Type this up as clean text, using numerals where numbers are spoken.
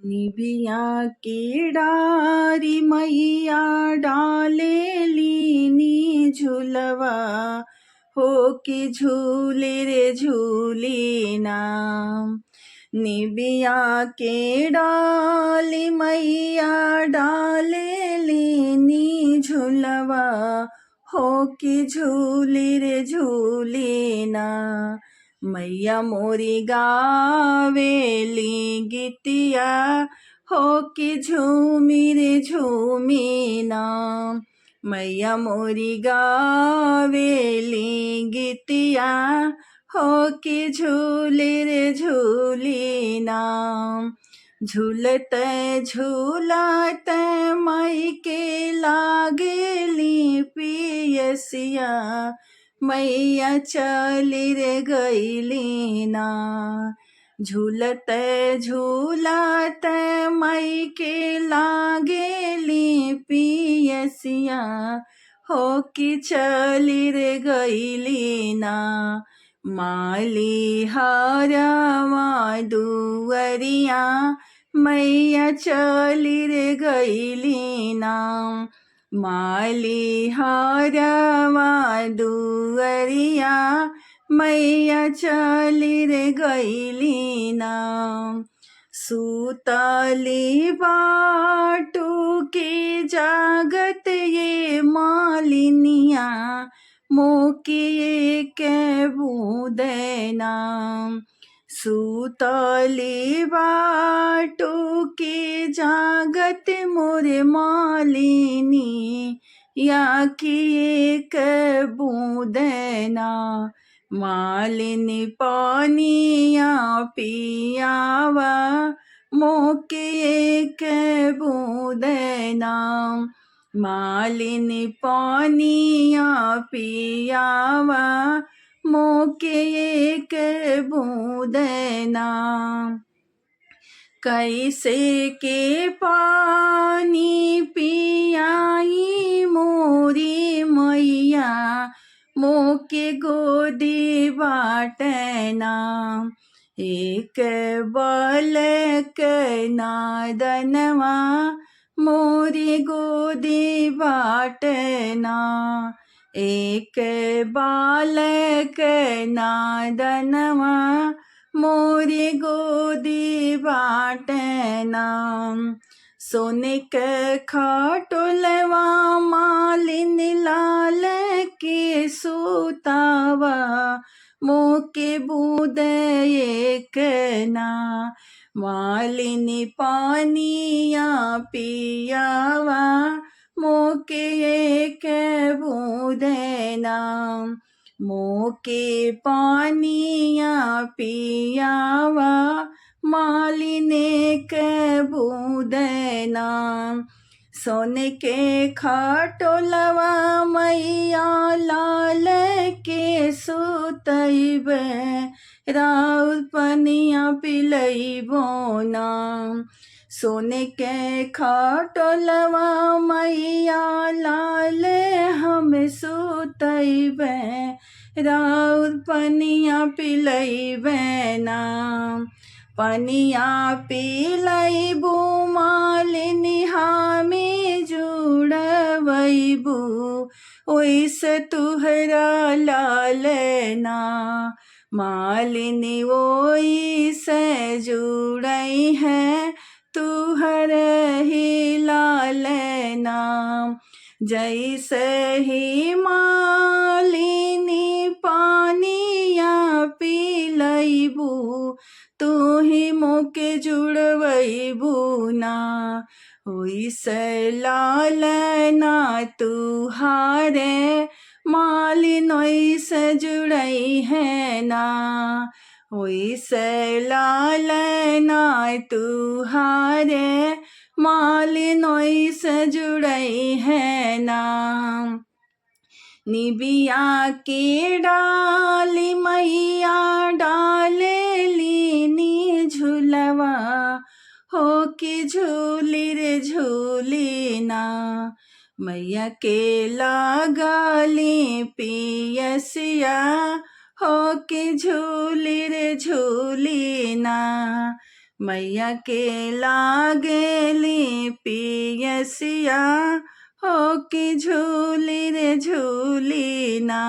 निबिया की डारी मैया डालेली नी झुलवा हो कि झूले रे झूली नाम। निबिया के डाली मैया डालेली नी झुलवा हो कि झूली रे झूली ना। मैया मोरी गावेली गीतिया हो कि झूमी रे झूमी ना। मैया मोरी गावेली गीतिया हो कि झूले रे झूली ना। झूलते झूलते मई के लागेली पियसिया मैया चली रे गईली ना। झूलते झूलते मई के लागेली पियसिया हो कि चली रे गईली ना। माली हरवा दुवरिया मैया चली रे गईली ना। माली हरवा दुवरिया मैया चली रे गईली ना। सूतली बाटू की जागत ये मालिनिया मोकिए के बूदेना। सूतली बाटू की जागत मोरे मालिनी या की एक बूदेना। मालिनी पानिया पियावा मोके एक बूदेना। मालिनी पानिया पियावा मोके एक बूदेना। कैसे के पानी पियाई मोरी मैया मोके गोदी बाटना। एक बालक नादनवा मोरी गोदी बाटना। एक बालक नादनवा मोरी गोदी बाटना। सोने के खाटोलवा मालिन लाल के सूतावा मोके बूदे एक ना। मालिनी पानिया पियावा मोके एक बूदेना। मोके पानिया पियावा मालिने के बूदेना। सोने के खाटोलवा मैया लाल के सुतैबे राउर पनिया पिलैबो ना। सोने के खाटोलवा मैया लाल हम सुतैबे राउर पनिया पिलैबे ना। पनिया पिलैबू मालिनी हामी जुड़वैबू ओइसे तुहरा लालना। मालिनी ओइसे जुड़ई है तुहर ही लालना। जैसे ही मालिनी पानिया पिलैबू तू ही मोके जुड़वैबू ना। ओइसे लालना तुहारे मालिन ओइसे जुड़ई है ना। ओइसे लालना तुहारे मालिन ओइसे जुड़ई है ना। निबिया के डाली मैया डालेली नी झुलवा हो कि झूली रे झूली ना। मैया के लागली पियसिया हो कि झूली रे झूली ना। मैया के लागेली पियसिया हो कि झूली रे झूली ना।